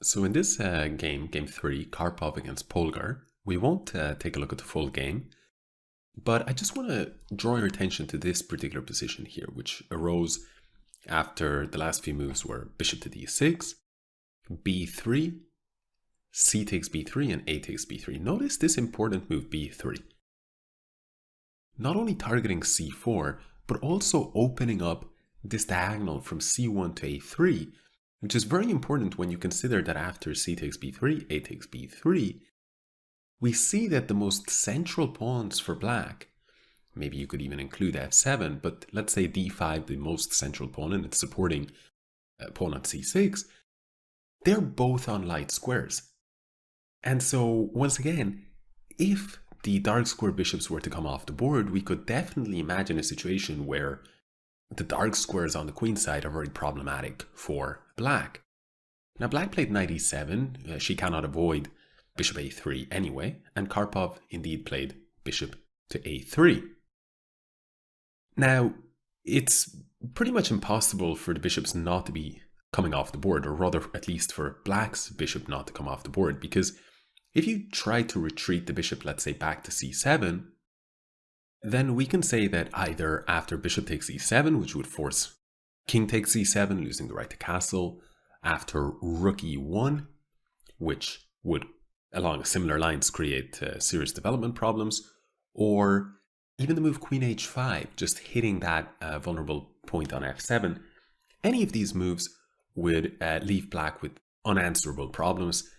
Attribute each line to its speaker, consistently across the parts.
Speaker 1: So in this game 3, Karpov against Polgar, we won't take a look at the full game, but I just want to draw your attention to this particular position here, which arose after the last few moves were bishop to d6, b3, c takes b3, and a takes b3. Notice this important move b3. Not only targeting c4, but also opening up this diagonal from c1 to a3, which is very important when you consider that after c takes b3, a takes b3, we see that the most central pawns for black, maybe you could even include f7, but let's say d5, the most central pawn, and it's supporting pawn on c6, they're both on light squares. And so, once again, if the dark square bishops were to come off the board, we could definitely imagine a situation where the dark squares on the queen side are very problematic for black. Now, black played knight e7. She cannot avoid bishop a3 anyway, and Karpov indeed played bishop to a3. Now, it's pretty much impossible for the bishops not to be coming off the board, or rather, at least for black's bishop not to come off the board, because if you try to retreat the bishop, let's say, back to c7, then we can say that either after bishop takes e7, which would force king takes e7, losing the right to castle, after rook e1, which would, along similar lines, create serious development problems, or even the move queen h5, just hitting that vulnerable point on f7, any of these moves would leave black with unanswerable problems.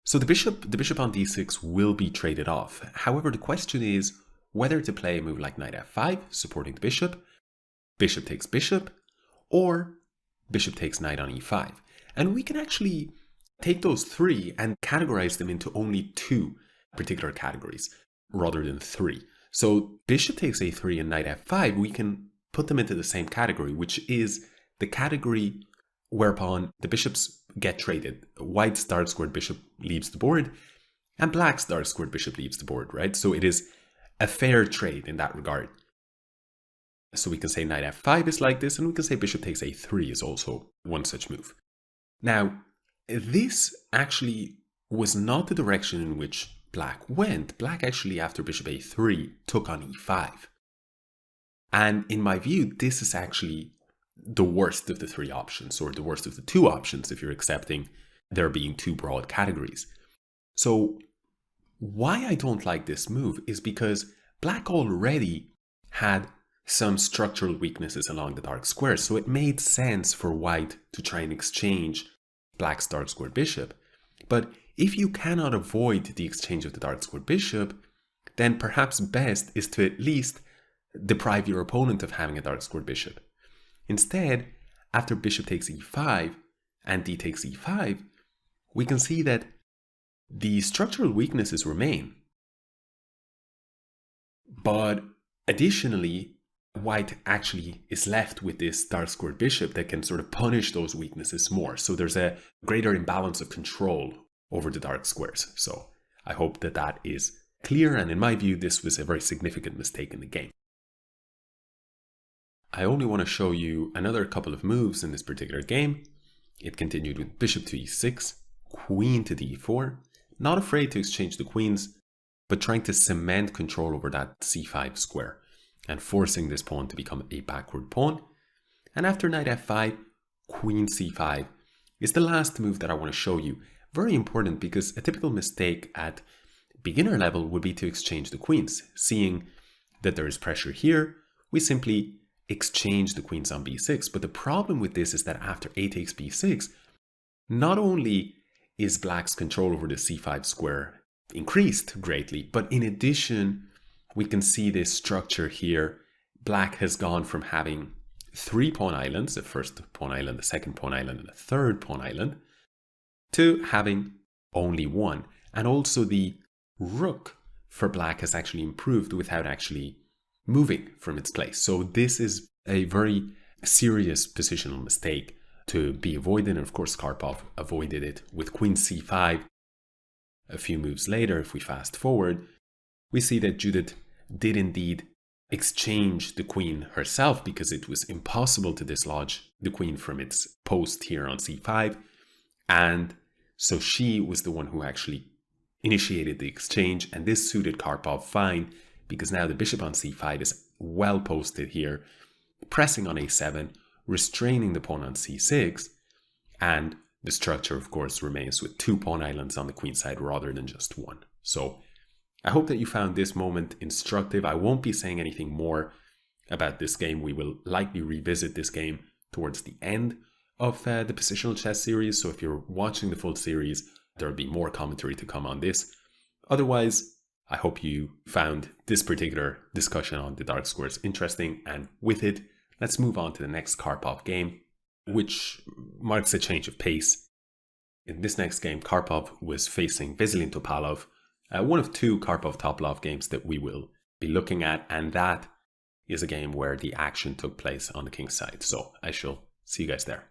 Speaker 1: So the bishop on d6 will be traded off. However, the question is whether to play a move like knight f5, supporting the bishop takes bishop, or bishop takes knight on e5. And we can actually take those three and categorize them into only two particular categories, rather than three. So bishop takes a3 and knight f5, we can put them into the same category, which is the category whereupon the bishops get traded. White's dark squared bishop leaves the board, and black's dark squared bishop leaves the board, right? So it is a fair trade in that regard. So we can say knight f5 is like this, and we can say bishop takes a3 is also one such move. Now, this actually was not the direction in which black went. Black actually, after bishop a3, took on e5. And in my view, this is actually the worst of the three options, or the worst of the two options if you're accepting there being two broad categories. So why I don't like this move is because black already had some structural weaknesses along the dark squares, so it made sense for white to try and exchange black's dark squared bishop. But if you cannot avoid the exchange of the dark squared bishop, then perhaps best is to at least deprive your opponent of having a dark squared bishop. Instead, after bishop takes e5 and d takes e5, we can see that the structural weaknesses remain. But additionally, white actually is left with this dark squared bishop that can sort of punish those weaknesses more. So there's a greater imbalance of control over the dark squares. So I hope that that is clear, and in my view, this was a very significant mistake in the game. I only want to show you another couple of moves in this particular game. It continued with bishop to e6, queen to d4, not afraid to exchange the queens, but trying to cement control over that c5 square and forcing this pawn to become a backward pawn. And after knight f5, queen c5 is the last move that I want to show you. Very important, because a typical mistake at beginner level would be to exchange the queens. Seeing that there is pressure here, we simply exchange the queens on b6. But the problem with this is that after a takes b6, not only is black's control over the c5 square increased greatly, but in addition, we can see this structure here. Black has gone from having 3 pawn islands, the first pawn island, the second pawn island, and the third pawn island, to having only one. And also the rook for black has actually improved without actually moving from its place. So this is a very serious positional mistake to be avoided. And of course, Karpov avoided it with queen c5. A few moves later, if we fast forward, we see that Judith did indeed exchange the queen herself, because it was impossible to dislodge the queen from its post here on c5. And so she was the one who actually initiated the exchange, and this suited Karpov fine because now the bishop on c5 is well posted here, pressing on a7, restraining the pawn on c6, and the structure, of course, remains with 2 pawn islands on the queenside rather than just one. So I hope that you found this moment instructive. I won't be saying anything more about this game. We will likely revisit this game towards the end of the positional chess series. So if you're watching the full series, there'll be more commentary to come on this. Otherwise, I hope you found this particular discussion on the dark squares interesting. And with it, let's move on to the next Karpov game, which marks a change of pace. In this next game, Karpov was facing Veselin Topalov, one of 2 Karpov-Topalov games that we will be looking at, and that is a game where the action took place on the king's side. So I shall see you guys there.